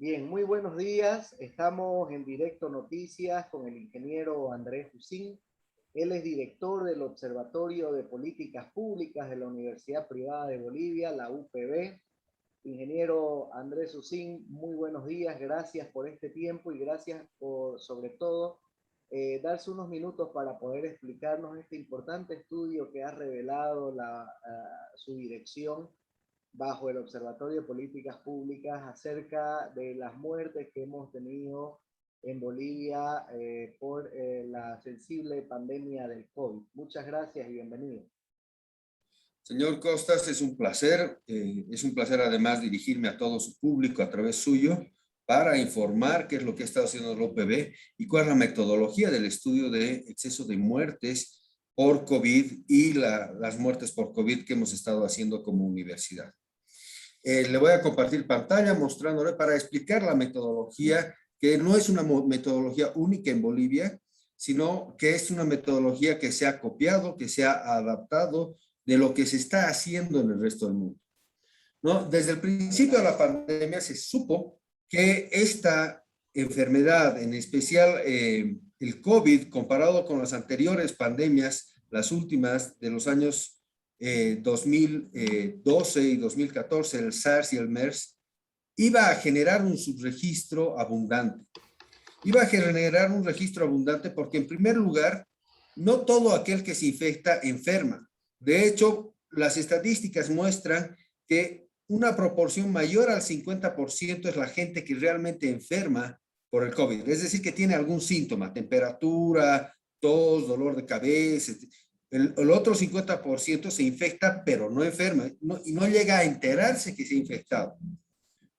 Bien, muy buenos días. Estamos en directo noticias con el ingeniero Andrés Jusín. Él es director del Observatorio de Políticas Públicas de la Universidad Privada de Bolivia, la UPB. Ingeniero Andrés Jusín, muy buenos días. Gracias por este tiempo y gracias por, sobre todo, darse unos minutos para poder explicarnos este importante estudio que ha revelado su dirección bajo el Observatorio de Políticas Públicas acerca de las muertes que hemos tenido en Bolivia por la sensible pandemia del COVID. Muchas gracias y bienvenido. Señor Costas, es un placer además dirigirme a todo su público a través suyo para informar qué es lo que ha estado haciendo la OPB y cuál es la metodología del estudio de exceso de muertes por COVID y las muertes por COVID que hemos estado haciendo como universidad. Le voy a compartir pantalla mostrándole para explicar la metodología, que no es una metodología única en Bolivia, sino que es una metodología que se ha copiado, que se ha adaptado de lo que se está haciendo en el resto del mundo, ¿no? Desde el principio de la pandemia se supo que esta enfermedad, en especial el COVID, comparado con las anteriores pandemias, las últimas de los años 2012 y 2014, el SARS y el MERS, iba a generar un subregistro abundante. Iba a generar un registro abundante porque, en primer lugar, no todo aquel que se infecta enferma. De hecho, las estadísticas muestran que una proporción mayor al 50% es la gente que realmente enferma por el COVID. Es decir, que tiene algún síntoma, temperatura, tos, dolor de cabeza. El otro 50% se infecta, pero no enferma, y no llega a enterarse que se ha infectado,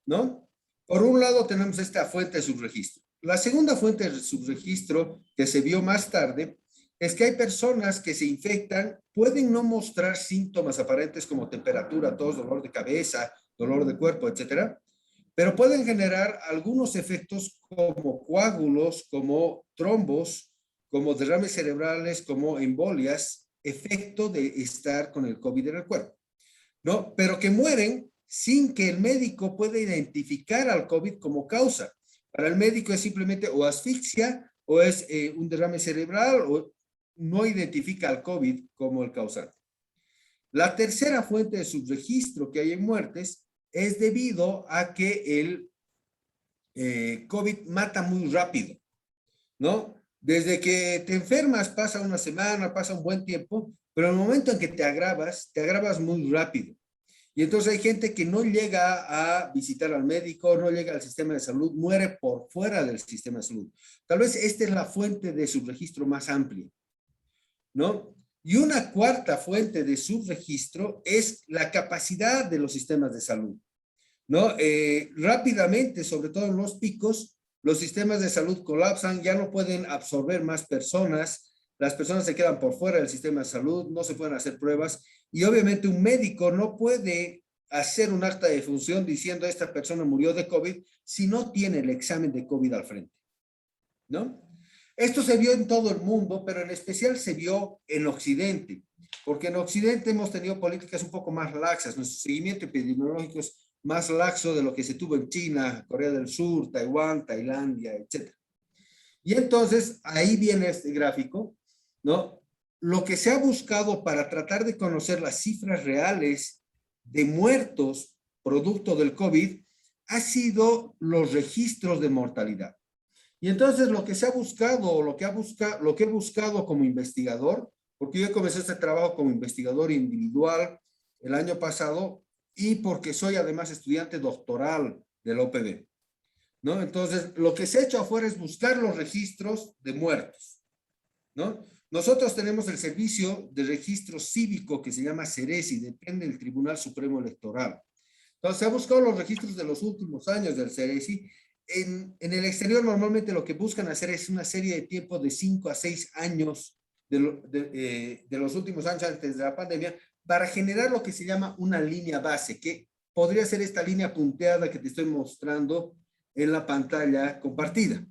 ¿no? Por un lado tenemos esta fuente de subregistro. La segunda fuente de subregistro que se vio más tarde es que hay personas que se infectan, pueden no mostrar síntomas aparentes como temperatura, tos, dolor de cabeza, dolor de cuerpo, etcétera, pero pueden generar algunos efectos como coágulos, como trombos, como derrames cerebrales, como embolias, efecto de estar con el COVID en el cuerpo, ¿no? Pero que mueren sin que el médico pueda identificar al COVID como causa. Para el médico es simplemente o asfixia o es un derrame cerebral o no identifica al COVID como el causante. La tercera fuente de subregistro que hay en muertes es debido a que el COVID mata muy rápido, ¿no? Desde que te enfermas pasa una semana, pasa un buen tiempo, pero en el momento en que te agravas muy rápido. Y entonces hay gente que no llega a visitar al médico, no llega al sistema de salud, muere por fuera del sistema de salud. Tal vez esta es la fuente de subregistro más amplia, ¿no? Y una cuarta fuente de subregistro es la capacidad de los sistemas de salud, ¿no? Rápidamente, sobre todo en los picos, los sistemas de salud colapsan, ya no pueden absorber más personas, las personas se quedan por fuera del sistema de salud, no se pueden hacer pruebas y obviamente un médico no puede hacer un acta de defunción diciendo esta persona murió de COVID si no tiene el examen de COVID al frente, ¿no? Esto se vio en todo el mundo, pero en especial se vio en Occidente, porque en Occidente hemos tenido políticas un poco más laxas, nuestro seguimiento epidemiológico es más laxo de lo que se tuvo en China, Corea del Sur, Taiwán, Tailandia, etc. Y entonces ahí viene este gráfico, ¿no? Lo que se ha buscado para tratar de conocer las cifras reales de muertos producto del COVID ha sido los registros de mortalidad. Y entonces lo que se ha buscado, lo que he buscado como investigador, porque yo comencé este trabajo como investigador individual el año pasado y porque soy además estudiante doctoral de la OPB, ¿no? Entonces, lo que se ha hecho afuera es buscar los registros de muertos, ¿no? Nosotros tenemos el servicio de registro cívico que se llama CERESI, depende del Tribunal Supremo Electoral. Entonces, se ha buscado los registros de los últimos años del CERESI. En el exterior normalmente lo que buscan hacer es una serie de tiempo de 5 a 6 años de los últimos años antes de la pandemia para generar lo que se llama una línea base, que podría ser esta línea punteada que te estoy mostrando en la pantalla compartida,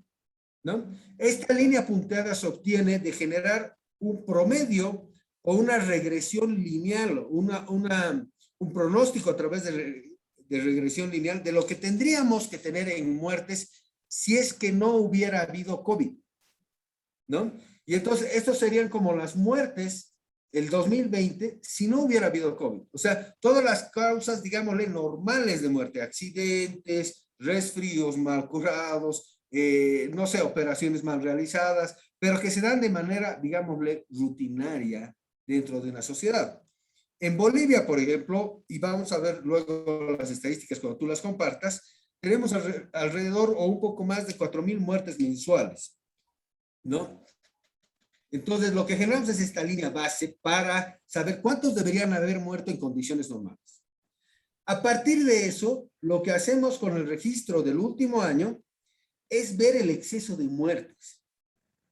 ¿no? Esta línea punteada se obtiene de generar un promedio o una regresión lineal, un pronóstico a través de regresión lineal de lo que tendríamos que tener en muertes si es que no hubiera habido COVID, ¿no? Y entonces, estos serían como las muertes el 2020 si no hubiera habido COVID. O sea, todas las causas, digámosle, normales de muerte, accidentes, resfríos mal curados, no sé, operaciones mal realizadas, pero que se dan de manera, digámosle, rutinaria dentro de una sociedad. En Bolivia, por ejemplo, y vamos a ver luego las estadísticas cuando tú las compartas, tenemos alrededor o un poco más de 4.000 muertes mensuales, ¿no? Entonces, lo que generamos es esta línea base para saber cuántos deberían haber muerto en condiciones normales. A partir de eso, lo que hacemos con el registro del último año es ver el exceso de muertes,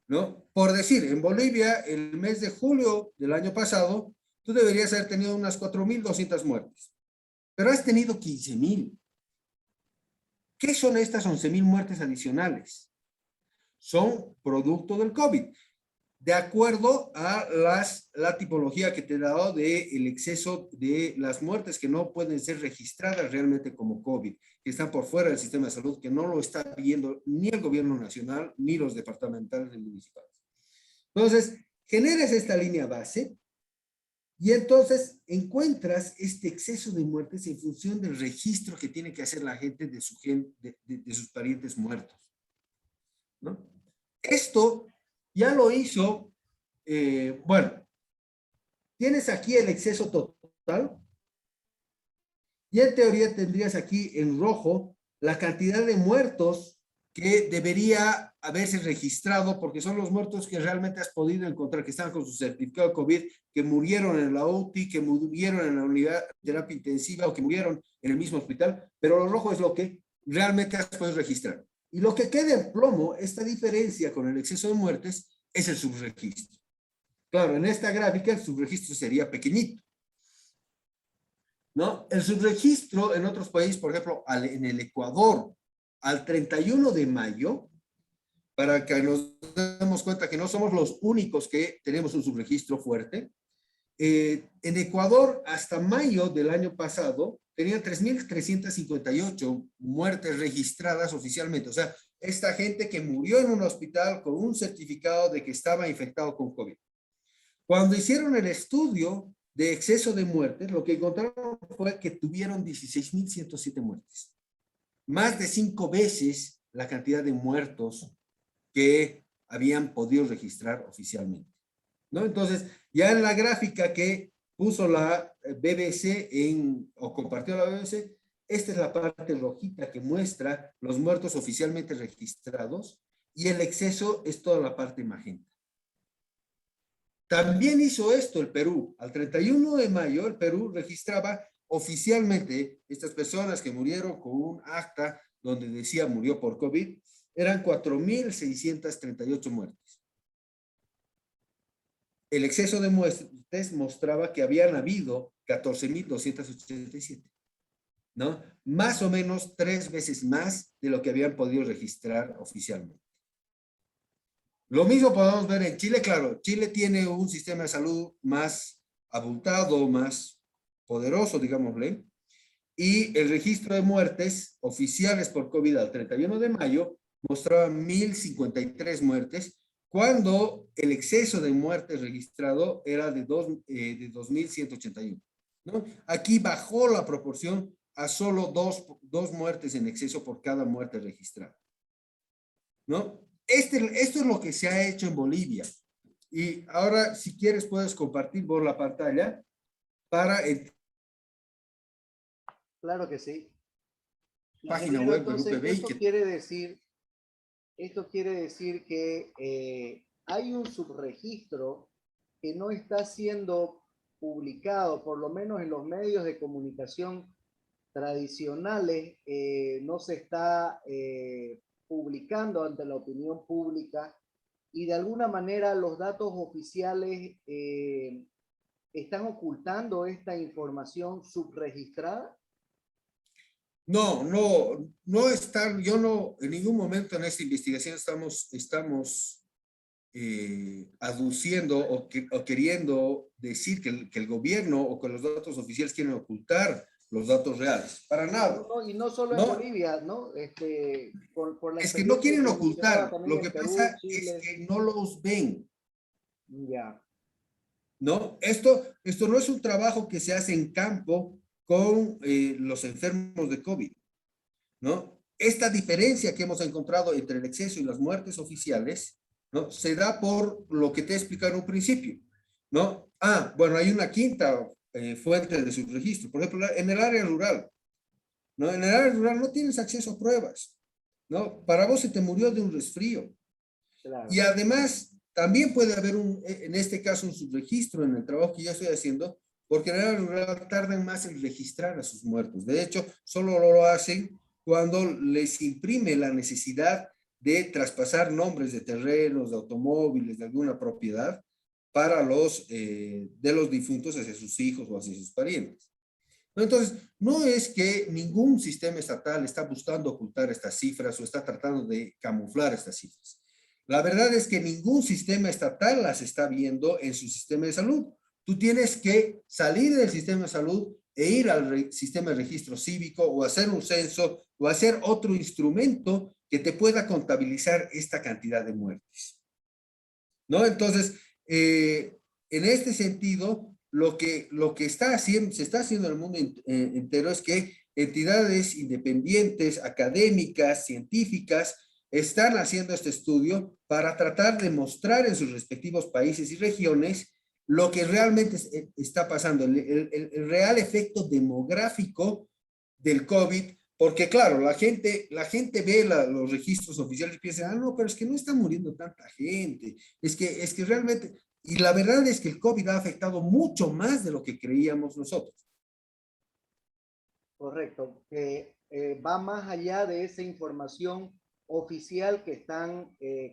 ¿no? Por decir, en Bolivia, el mes de julio del año pasado, tú deberías haber tenido unas 4.200 muertes, pero has tenido 15.000. ¿Qué son estas 11.000 muertes adicionales? Son producto del COVID, de acuerdo a la tipología que te he dado del exceso de las muertes que no pueden ser registradas realmente como COVID, que están por fuera del sistema de salud, que no lo está viendo ni el gobierno nacional ni los departamentales ni municipales. Entonces, generas esta línea base y entonces encuentras este exceso de muertes en función del registro que tiene que hacer la gente de sus parientes muertos, ¿no? Esto ya lo hizo, bueno, tienes aquí el exceso total y en teoría tendrías aquí en rojo la cantidad de muertos que debería haberse registrado, porque son los muertos que realmente has podido encontrar, que están con su certificado de COVID, que murieron en la UTI, que murieron en la unidad de terapia intensiva o que murieron en el mismo hospital, pero lo rojo es lo que realmente has podido registrar. Y lo que queda en plomo, esta diferencia con el exceso de muertes, es el subregistro. Claro, en esta gráfica el subregistro sería pequeñito, ¿no? El subregistro en otros países, por ejemplo, en el Ecuador, al 31 de mayo, para que nos demos cuenta que no somos los únicos que tenemos un subregistro fuerte, en Ecuador, hasta mayo del año pasado, tenían 3.358 muertes registradas oficialmente. O sea, esta gente que murió en un hospital con un certificado de que estaba infectado con COVID. Cuando hicieron el estudio de exceso de muertes, lo que encontraron fue que tuvieron 16.107 muertes. Más de 5 veces la cantidad de muertos que habían podido registrar oficialmente, ¿no? Entonces, ya en la gráfica que puso la BBC o compartió la BBC, esta es la parte rojita que muestra los muertos oficialmente registrados y el exceso es toda la parte magenta. También hizo esto el Perú. Al 31 de mayo, el Perú registraba oficialmente estas personas que murieron con un acta donde decía murió por COVID, eran 4.638 muertes. El exceso de muertes mostraba que habían habido 14.287, ¿no? Más o menos 3 veces más de lo que habían podido registrar oficialmente. Lo mismo podemos ver en Chile, claro, Chile tiene un sistema de salud más abultado, más poderoso, digámosle, y el registro de muertes oficiales por COVID al 31 de mayo mostraba 1.053 muertes, cuando el exceso de muertes registrado era de 2.181, ¿no? Aquí bajó la proporción a solo dos muertes en exceso por cada muerte registrada, ¿no? Esto es lo que se ha hecho en Bolivia. Y ahora, si quieres, puedes compartir por la pantalla para Claro que sí. página Ingeniero, web del entonces, UPB. esto quiere decir que hay un subregistro que no está siendo publicado, por lo menos en los medios de comunicación tradicionales, no se está publicando ante la opinión pública y de alguna manera los datos oficiales están ocultando esta información subregistrada. No están, yo no, en ningún momento en esta investigación estamos aduciendo o queriendo decir que el gobierno o que los datos oficiales quieren ocultar los datos reales, para nada, Y no solo en ¿no? Bolivia, ¿no? Por la Es que no experiencia quieren que mencionaba ocultar, también lo en que Perú, pasa es Chile. que no los ven, Ya, ¿no? Esto no es un trabajo que se hace en campo con los enfermos de COVID, ¿no? Esta diferencia que hemos encontrado entre el exceso y las muertes oficiales, ¿no? Se da por lo que te he explicado en un principio, ¿no? Ah, bueno, hay una quinta fuente de subregistro, por ejemplo, en el área rural, ¿no? En el área rural no tienes acceso a pruebas, ¿no? Para vos se te murió de un resfrío. Y claro. además, también puede haber en este caso, un subregistro en el trabajo que yo estoy haciendo, porque en el área rural tardan más en registrar a sus muertos. De hecho, solo lo hacen cuando les imprime la necesidad de traspasar nombres de terrenos, de automóviles, de alguna propiedad para de los difuntos hacia sus hijos o hacia sus parientes. Entonces, no es que ningún sistema estatal está buscando ocultar estas cifras o está tratando de camuflar estas cifras. La verdad es que ningún sistema estatal las está viendo en su sistema de salud. Tú tienes que salir del sistema de salud e ir al sistema de registro cívico o hacer un censo o hacer otro instrumento que te pueda contabilizar esta cantidad de muertes, ¿no? Entonces, en este sentido, lo que está haciendo, se está haciendo en el mundo entero es que entidades independientes, académicas, científicas, están haciendo este estudio para tratar de mostrar en sus respectivos países y regiones lo que realmente está pasando, el real efecto demográfico del COVID, porque claro, la gente ve los registros oficiales y piensa, ah, no, pero es que no está muriendo tanta gente, es que realmente, y la verdad es que el COVID ha afectado mucho más de lo que creíamos nosotros. Correcto, que va más allá de esa información oficial que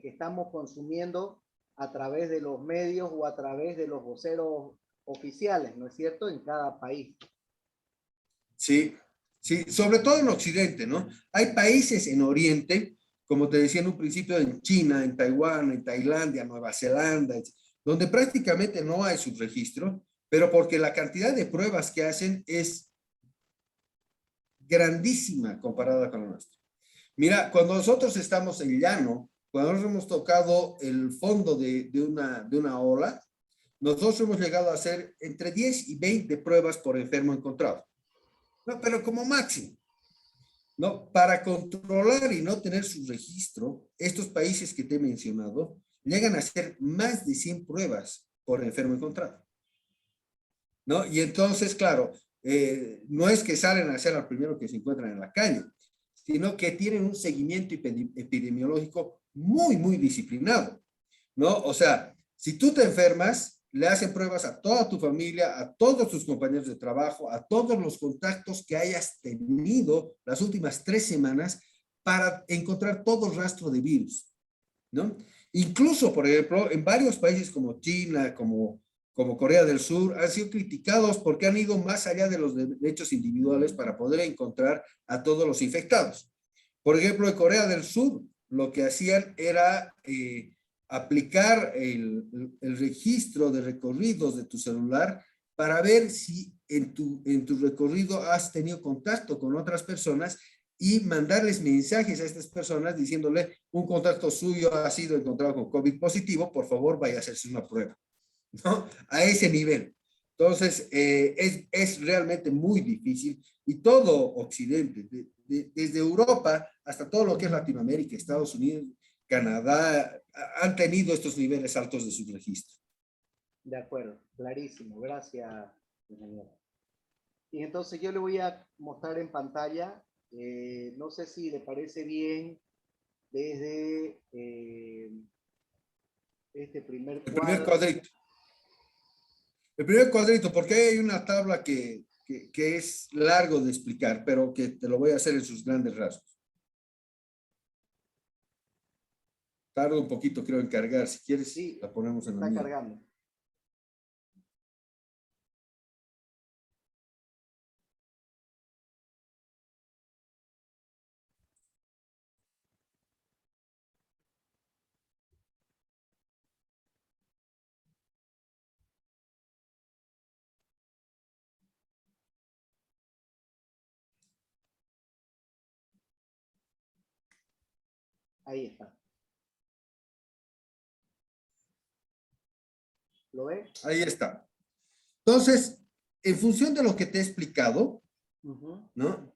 estamos consumiendo a través de los medios o a través de los voceros oficiales, ¿no es cierto? En cada país. Sí, sí, sobre todo en Occidente, ¿no? Hay países en Oriente, como te decía en un principio, en China, en Taiwán, en Tailandia, Nueva Zelanda, donde prácticamente no hay subregistro, pero porque la cantidad de pruebas que hacen es grandísima comparada con la nuestra. Mira, cuando nosotros estamos en llano, cuando nosotros hemos tocado el fondo de una ola, nosotros hemos llegado a hacer entre 10 y 20 pruebas por enfermo encontrado. No, pero como máximo, ¿no? Para controlar y no tener su registro, estos países que te he mencionado llegan a hacer más de 100 pruebas por enfermo encontrado, ¿no? Y entonces, claro, no es que salen a hacer al primero que se encuentran en la calle, sino que tienen un seguimiento epidemiológico muy, muy disciplinado, ¿no? O sea, si tú te enfermas, le hacen pruebas a toda tu familia, a todos tus compañeros de trabajo, a todos los contactos que hayas tenido las últimas 3 semanas para encontrar todo rastro de virus, ¿no? Incluso, por ejemplo, en varios países como China, como Corea del Sur, han sido criticados porque han ido más allá de los derechos individuales para poder encontrar a todos los infectados. Por ejemplo, en Corea del Sur, lo que hacían era aplicar el registro de recorridos de tu celular para ver si en tu recorrido has tenido contacto con otras personas y mandarles mensajes a estas personas diciéndole un contacto suyo ha sido encontrado con COVID positivo, por favor vaya a hacerse una prueba, ¿no? A ese nivel. Entonces, es realmente muy difícil y todo Occidente, desde Europa hasta todo lo que es Latinoamérica, Estados Unidos, Canadá, han tenido estos niveles altos de subregistro. De acuerdo, clarísimo. Gracias, ingeniero. Y entonces yo le voy a mostrar en pantalla, no sé si le parece bien desde este primer El primer cuadro. cuadrito. El primer cuadrito, porque hay una tabla que es largo de explicar, pero que te lo voy a hacer en sus grandes rasgos. Tarda un poquito, creo, en cargar. Si quieres, Sí, la ponemos en la está mía. cargando. Ahí está. ¿Lo ves? Ahí está. Entonces, en función de lo que te he explicado, ¿no?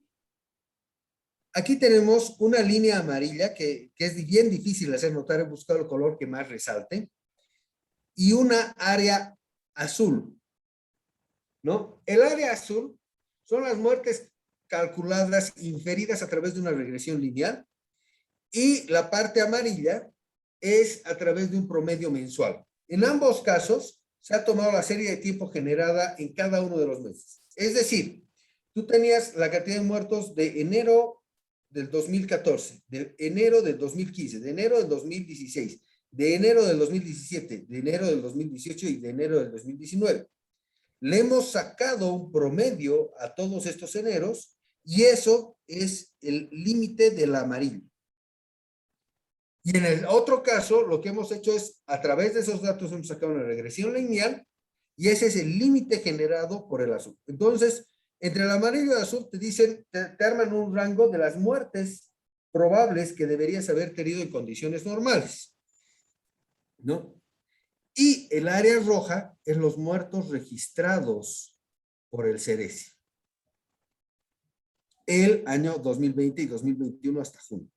Aquí tenemos una línea amarilla que es bien difícil hacer notar, he buscado el color que más resalte, y una área azul, ¿no? El área azul son las muertes calculadas, inferidas a través de una regresión lineal, y la parte amarilla es a través de un promedio mensual. En ambos casos, se ha tomado la serie de tiempo generada en cada uno de los meses. Es decir, tú tenías la cantidad de muertos de enero del 2014, de enero del 2015, de enero del 2016, de enero del 2017, de enero del 2018 y de enero del 2019. Le hemos sacado un promedio a todos estos eneros y eso es el límite del amarillo. Y en el otro caso, lo que hemos hecho es, a través de esos datos, hemos sacado una regresión lineal y ese es el límite generado por el azul. Entonces, entre el amarillo y el azul te dicen, te arman un rango de las muertes probables que deberías haber tenido en condiciones normales, ¿no? Y el área roja es los muertos registrados por el CERESI. El año 2020 y 2021 hasta junio.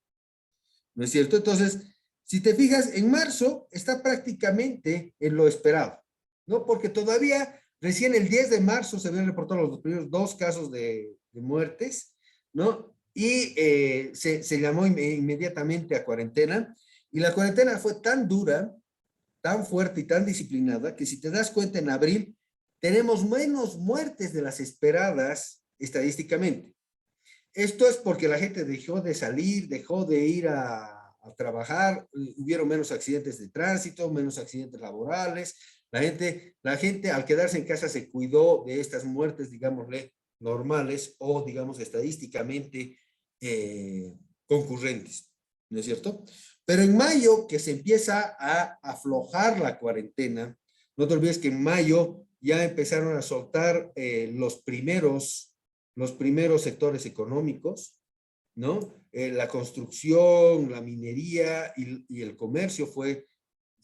¿No es cierto? Entonces, si te fijas, en marzo está prácticamente en lo esperado, ¿no? Porque todavía recién el 10 de marzo se habían reportado los primeros 2 casos de muertes, ¿no? Y se llamó inmediatamente a cuarentena, y la cuarentena fue tan dura, tan fuerte y tan disciplinada, que si te das cuenta, en abril tenemos menos muertes de las esperadas estadísticamente. Esto es porque la gente dejó de salir, dejó de ir a trabajar, hubieron menos accidentes de tránsito, menos accidentes laborales. La gente al quedarse en casa se cuidó de estas muertes, digámosle, normales o, digamos, estadísticamente concurrentes, ¿no es cierto? Pero en mayo, que se empieza a aflojar la cuarentena, no te olvides que en mayo ya empezaron a soltar los primeros sectores económicos, ¿no? La construcción, la minería y el comercio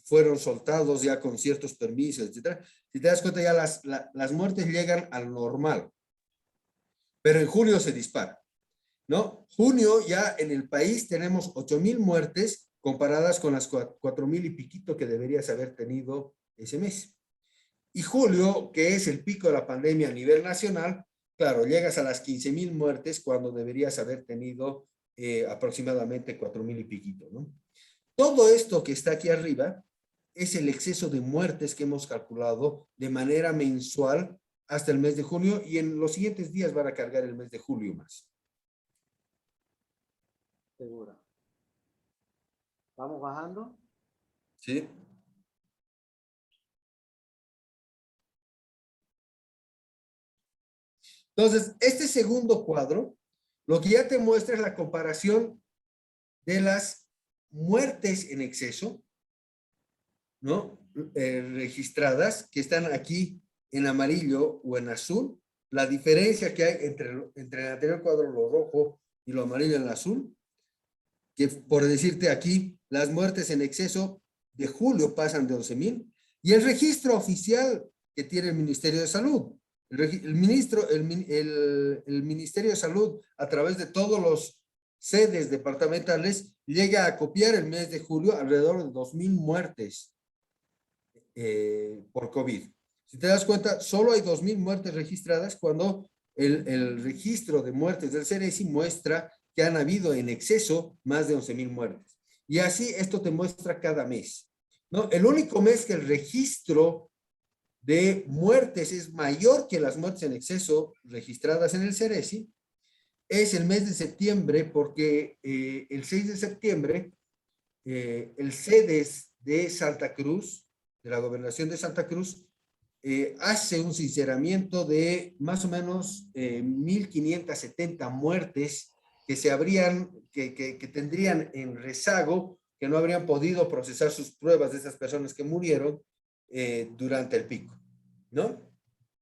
fueron soltados ya con ciertos permisos, etcétera. Si te das cuenta, ya las muertes llegan al normal, pero en junio se dispara, ¿no? Junio ya en el país tenemos 8,000 muertes comparadas con las 4,000 y piquito que deberías haber tenido ese mes. Y julio, que es el pico de la pandemia a nivel nacional, claro, llegas a las 15,000 muertes cuando deberías haber tenido aproximadamente 4,000 y piquito, ¿no? Todo esto que está aquí arriba es el exceso de muertes que hemos calculado de manera mensual hasta el mes de junio, y en los siguientes días van a cargar el mes de julio más. Seguro. ¿Vamos bajando? ¿Sí? Entonces, este segundo cuadro, lo que ya te muestra es la comparación de las muertes en exceso, ¿no? Registradas, que están aquí en amarillo o en azul. La diferencia que hay entre el anterior cuadro, lo rojo, y lo amarillo en el azul, que por decirte aquí, las muertes en exceso de julio pasan de 11,000, y el registro oficial que tiene el Ministerio de Salud. El Ministerio de Salud, a través de todos los sedes departamentales, llega a copiar el mes de julio alrededor de 2,000 muertes por COVID. Si te das cuenta, solo hay 2,000 muertes registradas cuando el registro de muertes del CERESI muestra que han habido en exceso más de 11,000 muertes. Y así esto te muestra cada mes, ¿no? El único mes que el registro de muertes es mayor que las muertes en exceso registradas en el CERESI es el mes de septiembre, porque el 6 de septiembre el CEDES de Santa Cruz, de la gobernación de Santa Cruz, hace un sinceramiento de más o menos 1,570 muertes que que tendrían en rezago, que no habrían podido procesar sus pruebas de esas personas que murieron durante el pico, ¿no?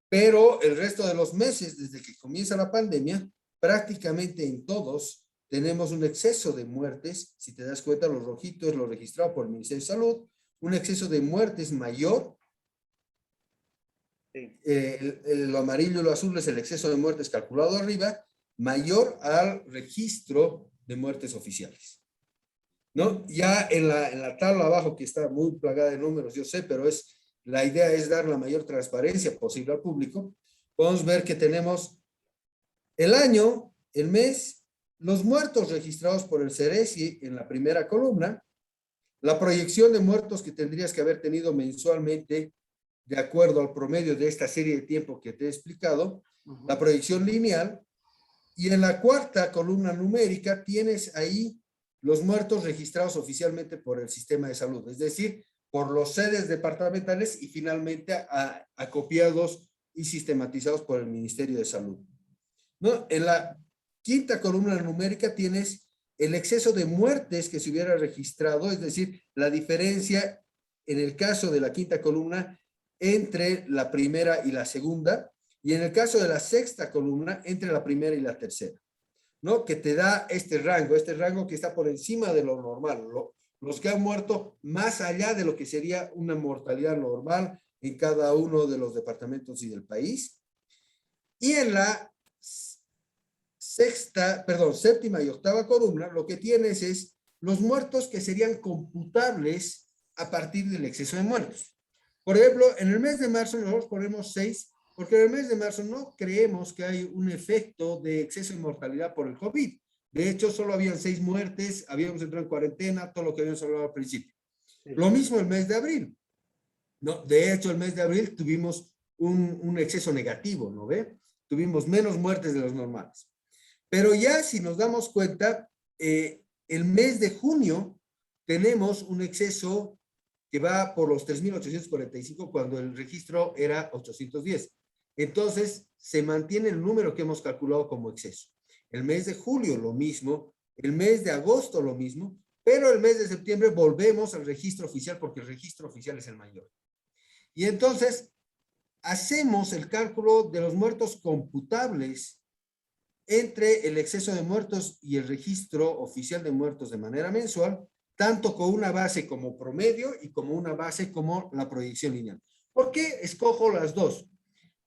Pero el resto de los meses, desde que comienza la pandemia, prácticamente en todos tenemos un exceso de muertes. Si te das cuenta, los rojitos, lo registrado por el Ministerio de Salud, un exceso de muertes mayor. Sí. Lo amarillo y lo azul es el exceso de muertes calculado arriba, mayor al registro de muertes oficiales, ¿no? Ya en la tabla abajo, que está muy plagada de números, yo sé, pero la idea es dar la mayor transparencia posible al público. Podemos ver que tenemos el año, el mes, los muertos registrados por el CERESI en la primera columna, la proyección de muertos que tendrías que haber tenido mensualmente de acuerdo al promedio de esta serie de tiempo que te he explicado, la proyección lineal, y en la cuarta columna numérica tienes ahí los muertos registrados oficialmente por el sistema de salud, es decir, por los sedes departamentales y finalmente acopiados y sistematizados por el Ministerio de Salud, ¿no? En la quinta columna numérica tienes el exceso de muertes que se hubiera registrado, es decir, la diferencia en el caso de la quinta columna entre la primera y la segunda, y en el caso de la sexta columna entre la primera y la tercera, ¿no? Que te da este rango que está por encima de lo normal, los que han muerto más allá de lo que sería una mortalidad normal en cada uno de los departamentos y del país. Y en la séptima y octava columna, lo que tienes es los muertos que serían computables a partir del exceso de muertos. Por ejemplo, en el mes de marzo nosotros ponemos 6, porque en el mes de marzo no creemos que hay un efecto de exceso de mortalidad por el COVID. De hecho, solo habían 6 muertes, habíamos entrado en cuarentena, todo lo que habíamos hablado al principio. Sí. Lo mismo el mes de abril. ¿No? De hecho, el mes de abril tuvimos un exceso negativo, ¿no ve? Tuvimos menos muertes de los normales. Pero ya si nos damos cuenta, el mes de junio tenemos un exceso que va por los 3.845 cuando el registro era 810. Entonces, se mantiene el número que hemos calculado como exceso. El mes de julio lo mismo, el mes de agosto lo mismo, pero el mes de septiembre volvemos al registro oficial porque el registro oficial es el mayor. Y entonces, hacemos el cálculo de los muertos computables entre el exceso de muertos y el registro oficial de muertos de manera mensual, tanto con una base como promedio y como una base como la proyección lineal. ¿Por qué escojo las dos?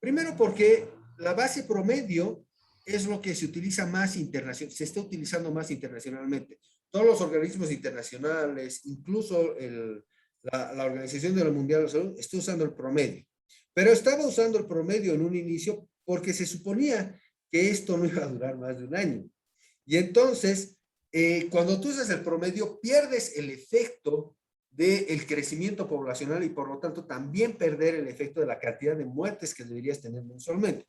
Primero porque la base promedio es lo que se utiliza más internacionalmente, se está utilizando más internacionalmente. Todos los organismos internacionales, incluso la Organización de la Mundial de la Salud, está usando el promedio. Pero estaba usando el promedio en un inicio porque se suponía que esto no iba a durar más de un año. Y entonces, cuando tú usas el promedio, pierdes el efecto del crecimiento poblacional y por lo tanto también perder el efecto de la cantidad de muertes que deberías tener mensualmente.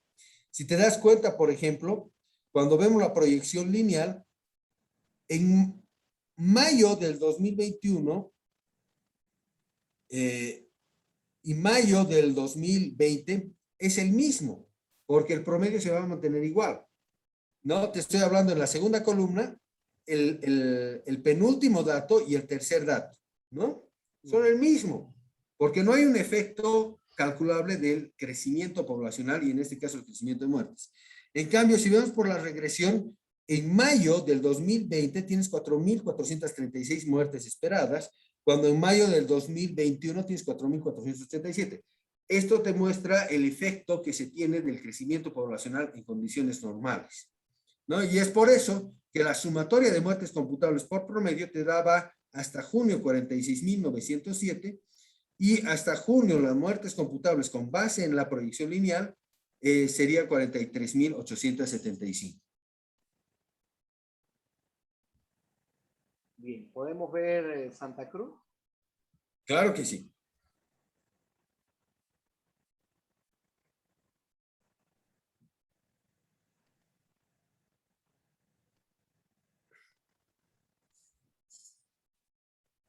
Si te das cuenta, por ejemplo, cuando vemos la proyección lineal, en mayo del 2021 y mayo del 2020 es el mismo, porque el promedio se va a mantener igual. No, te estoy hablando en la segunda columna, el penúltimo dato y el tercer dato, ¿no? Son el mismo, porque no hay un efecto calculable del crecimiento poblacional y en este caso el crecimiento de muertes. En cambio, si vemos por la regresión, en mayo del 2020 tienes 4.436 muertes esperadas, cuando en mayo del 2021 tienes 4.487. Esto te muestra el efecto que se tiene del crecimiento poblacional en condiciones normales, ¿no? Y es por eso que la sumatoria de muertes computables por promedio te daba hasta junio 46.907 y hasta junio las muertes computables con base en la proyección lineal serían 43.875. Bien, ¿podemos ver Santa Cruz? Claro que sí.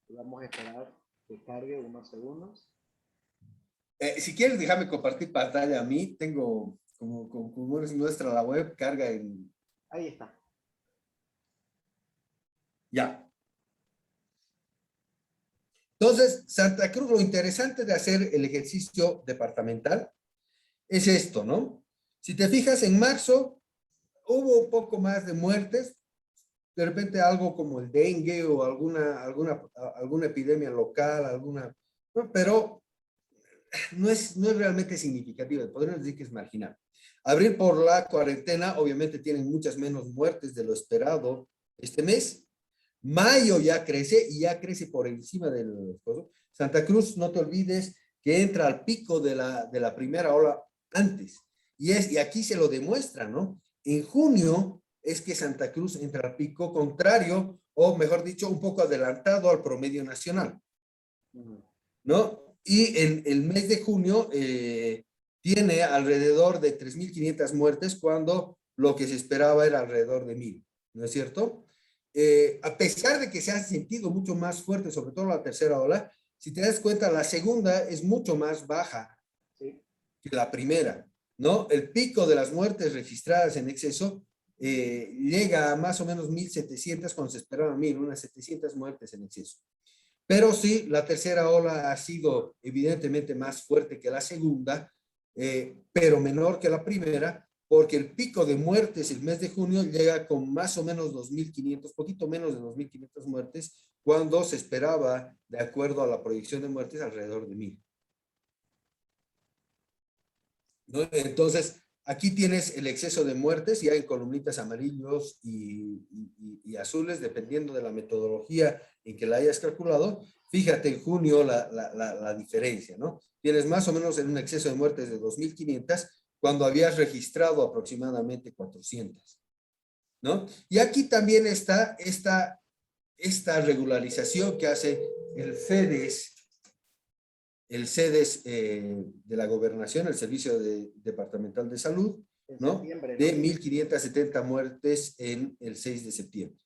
Vamos a esperar que cargue unos segundos. Si quieres, déjame compartir pantalla a mí. Tengo, como es nuestra la web, carga en... Ahí está. Ya. Entonces, Santa Cruz, lo interesante de hacer el ejercicio departamental es esto, ¿no? Si te fijas, en marzo hubo un poco más de muertes, de repente algo como el dengue o alguna epidemia local, ¿no? Pero no es realmente significativa, podríamos decir que es marginal. Abril por la cuarentena, obviamente tienen muchas menos muertes de lo esperado este mes. Mayo ya crece y ya crece por encima del... Santa Cruz, no te olvides que entra al pico de la primera ola antes. Y aquí se lo demuestra, ¿no? En junio es que Santa Cruz entra al pico contrario, o mejor dicho, un poco adelantado al promedio nacional, ¿no? Y en el mes de junio tiene alrededor de 3.500 muertes cuando lo que se esperaba era alrededor de 1.000, ¿no es cierto? A pesar de que se ha sentido mucho más fuerte, sobre todo la tercera ola, si te das cuenta, la segunda es mucho más baja que la primera, ¿no? El pico de las muertes registradas en exceso llega a más o menos 1.700 cuando se esperaban 1.000, unas 700 muertes en exceso. Pero sí, la tercera ola ha sido evidentemente más fuerte que la segunda, pero menor que la primera, porque el pico de muertes el mes de junio llega con más o menos 2.500, poquito menos de 2.500 muertes, cuando se esperaba, de acuerdo a la proyección de muertes, alrededor de 1.000. ¿No? Entonces, aquí tienes el exceso de muertes, ya en columnitas amarillos y azules, dependiendo de la metodología en que la hayas calculado. Fíjate en junio la diferencia, ¿no? Tienes más o menos en un exceso de muertes de 2.500 cuando habías registrado aproximadamente 400, ¿no? Y aquí también está esta regularización que hace el CEDES de la Gobernación, el Servicio Departamental de Salud, ¿no? Septiembre, De ¿no? 1.570 muertes en el 6 de septiembre.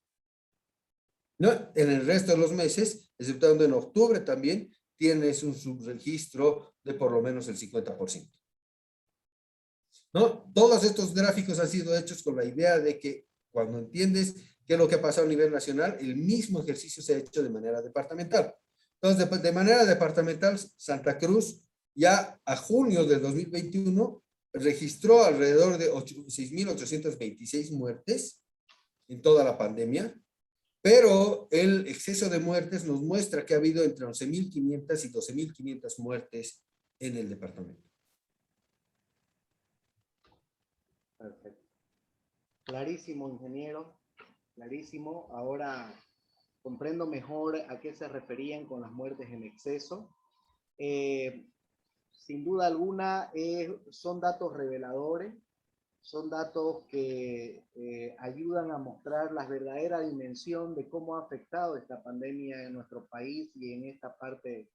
¿No? En el resto de los meses, exceptuando en octubre también, tienes un subregistro de por lo menos el 50%. ¿No? Todos estos gráficos han sido hechos con la idea de que cuando entiendes qué es lo que ha pasado a nivel nacional, el mismo ejercicio se ha hecho de manera departamental. Entonces, de manera departamental, Santa Cruz ya a junio del 2021 registró alrededor de 6.826 muertes en toda la pandemia, pero el exceso de muertes nos muestra que ha habido entre 11.500 y 12.500 muertes en el departamento. Perfecto. Clarísimo, ingeniero, clarísimo. Ahora comprendo mejor a qué se referían con las muertes en exceso. Sin duda alguna, son datos reveladores, son datos que ayudan a mostrar la verdadera dimensión de cómo ha afectado esta pandemia en nuestro país y en esta parte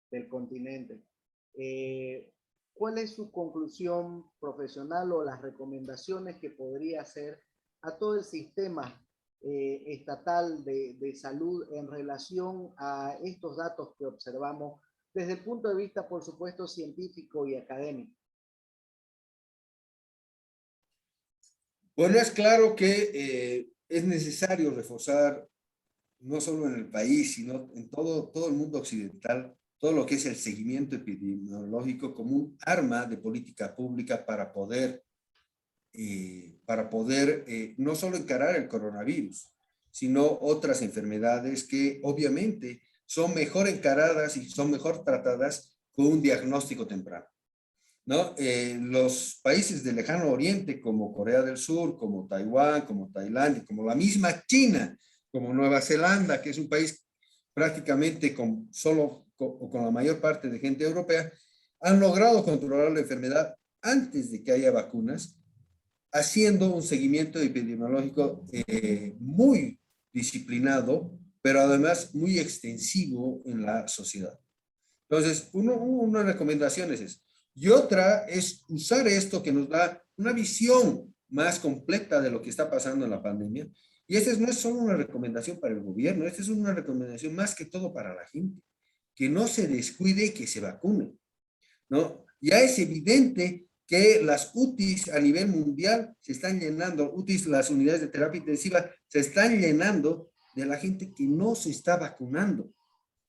del continente. ¿Cuál es su conclusión profesional o las recomendaciones que podría hacer a todo el sistema estatal de salud en relación a estos datos que observamos desde el punto de vista, por supuesto, científico y académico? Bueno, es claro que es necesario reforzar, no solo en el país, sino en todo el mundo occidental, todo lo que es el seguimiento epidemiológico como un arma de política pública para poder no solo encarar el coronavirus, sino otras enfermedades que obviamente son mejor encaradas y son mejor tratadas con un diagnóstico temprano, ¿no? Los países del lejano oriente, como Corea del Sur, como Taiwán, como Tailandia, como la misma China, como Nueva Zelanda, que es un país prácticamente con la mayor parte de gente europea, han logrado controlar la enfermedad antes de que haya vacunas, haciendo un seguimiento epidemiológico muy disciplinado, pero además muy extensivo en la sociedad. Entonces, una recomendación es eso. Y otra es usar esto que nos da una visión más completa de lo que está pasando en la pandemia. Y esta no es solo una recomendación para el gobierno, esta es una recomendación más que todo para la gente. Que no se descuide y que se vacune, ¿no? Ya es evidente que las UTIs a nivel mundial se están llenando, UTIs, las unidades de terapia intensiva, se están llenando de la gente que no se está vacunando,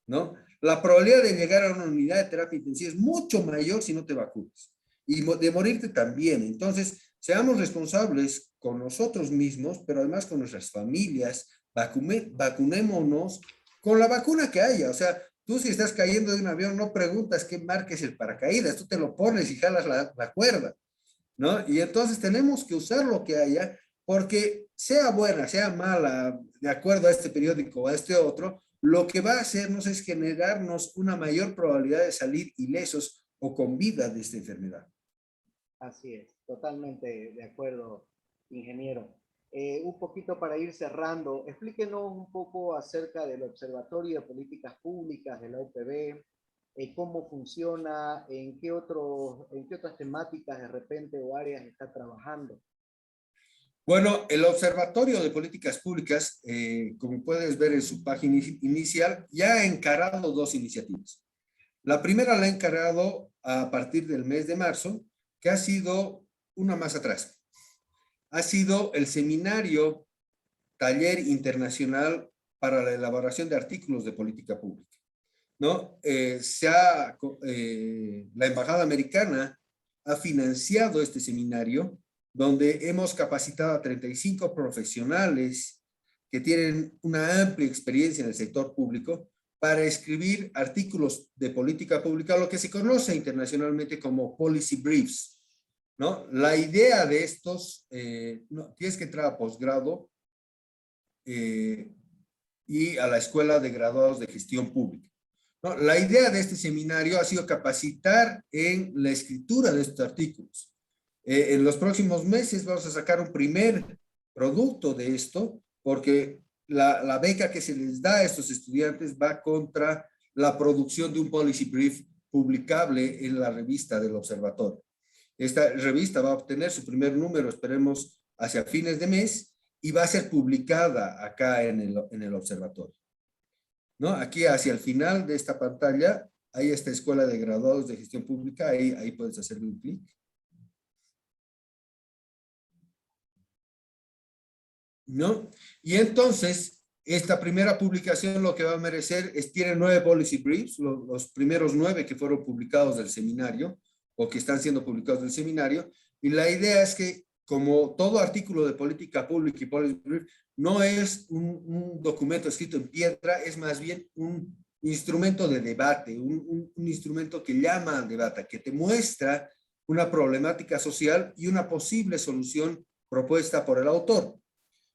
¿no? La probabilidad de llegar a una unidad de terapia intensiva es mucho mayor si no te vacunas. Y de morirte también. Entonces, seamos responsables con nosotros mismos, pero además con nuestras familias, vacunémonos con la vacuna que haya. O sea, tú si estás cayendo de un avión, no preguntas qué marca es el paracaídas, tú te lo pones y jalas la cuerda, ¿no? Y entonces tenemos que usar lo que haya, porque sea buena, sea mala, de acuerdo a este periódico o a este otro, lo que va a hacernos es generarnos una mayor probabilidad de salir ilesos o con vida de esta enfermedad. Así es, totalmente de acuerdo, ingeniero. Un poquito para ir cerrando, explíquenos un poco acerca del Observatorio de Políticas Públicas de la UPB, cómo funciona, en qué otras temáticas de repente o áreas está trabajando. Bueno, el Observatorio de Políticas Públicas, como puedes ver en su página inicial, ya ha encarado dos iniciativas. La primera la ha encarado a partir del mes de marzo, que ha sido una más atrás. Ha sido el seminario Taller Internacional para la elaboración de artículos de política pública, ¿no? La Embajada Americana ha financiado este seminario donde hemos capacitado a 35 profesionales que tienen una amplia experiencia en el sector público para escribir artículos de política pública, lo que se conoce internacionalmente como policy briefs, ¿no? La idea de estos, no, tienes que entrar a posgrado y a la Escuela de Graduados de Gestión Pública, ¿no? La idea de este seminario ha sido capacitar en la escritura de estos artículos. En los próximos meses vamos a sacar un primer producto de esto, porque la beca que se les da a estos estudiantes va contra la producción de un policy brief publicable en la revista del observatorio. Esta revista va a obtener su primer número, esperemos, hacia fines de mes, y va a ser publicada acá en el observatorio, ¿no? Aquí hacia el final de esta pantalla, hay esta Escuela de Graduados de Gestión Pública, ahí puedes hacerle un clic. ¿No? Y entonces, esta primera publicación lo que va a merecer es, tiene 9 policy briefs, los primeros 9 que fueron publicados del seminario, o que están siendo publicados del seminario, y la idea es que, como todo artículo de política pública y policy brief, no es un documento escrito en piedra, es más bien un instrumento de debate, un instrumento que llama al debate, que te muestra una problemática social y una posible solución propuesta por el autor,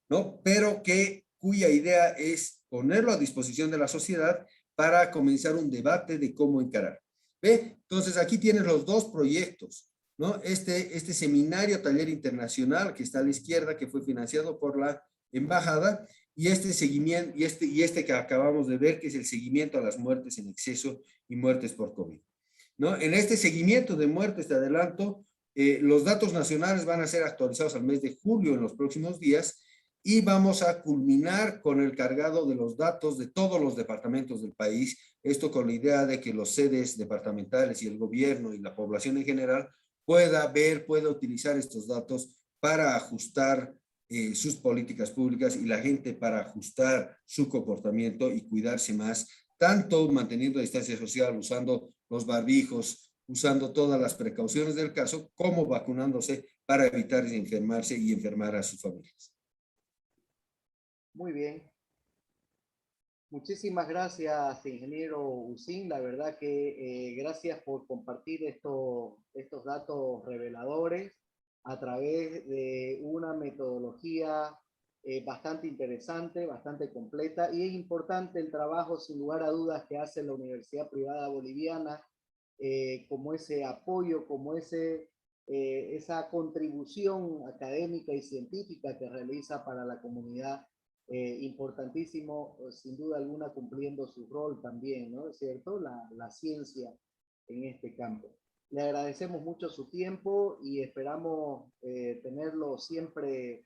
¿no? Pero cuya idea es ponerlo a disposición de la sociedad para comenzar un debate de cómo encarar. ¿Ve? Entonces aquí tienes los dos proyectos, ¿no? Este seminario taller internacional que está a la izquierda, que fue financiado por la embajada, y este seguimiento, y este que acabamos de ver, que es el seguimiento a las muertes en exceso y muertes por COVID, ¿no? En este seguimiento de muertes, te adelanto, los datos nacionales van a ser actualizados al mes de julio en los próximos días, y vamos a culminar con el cargado de los datos de todos los departamentos del país, esto con la idea de que los sedes departamentales y el gobierno y la población en general pueda utilizar estos datos para ajustar sus políticas públicas, y la gente para ajustar su comportamiento y cuidarse más, tanto manteniendo distancia social, usando los barbijos, usando todas las precauciones del caso, como vacunándose para evitar enfermarse y enfermar a sus familias. Muy bien. Muchísimas gracias, ingeniero Usín. La verdad que gracias por compartir estos datos reveladores a través de una metodología bastante interesante, bastante completa, y es importante el trabajo, sin lugar a dudas, que hace la Universidad Privada Boliviana, como ese apoyo, como esa contribución académica y científica que realiza para la comunidad. Importantísimo, sin duda alguna, cumpliendo su rol también, ¿no es cierto? La ciencia en este campo. Le agradecemos mucho su tiempo y esperamos tenerlo siempre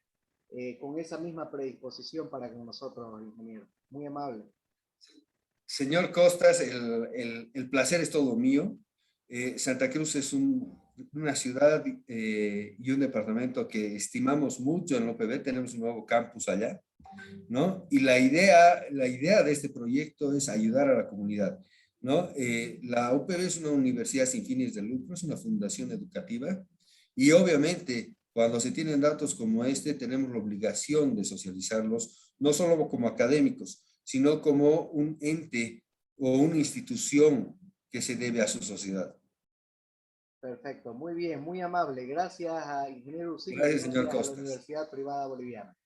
con esa misma predisposición para con nosotros, ingeniero. Muy amable. Señor Costas, el placer es todo mío. Santa Cruz es una ciudad y un departamento que estimamos mucho en la UPB. Tenemos un nuevo campus allá, ¿no? Y la idea de este proyecto es ayudar a la comunidad, ¿no? La UPB es una universidad sin fines de lucro, es una fundación educativa, y obviamente Cuando se tienen datos como este, tenemos la obligación de socializarlos, no solo como académicos, sino como un ente o una institución que se debe a su sociedad. Perfecto, muy bien, muy amable. Gracias a Ingeniero Usín y Gracias, señor gracias a la Costas. Universidad Privada Boliviana.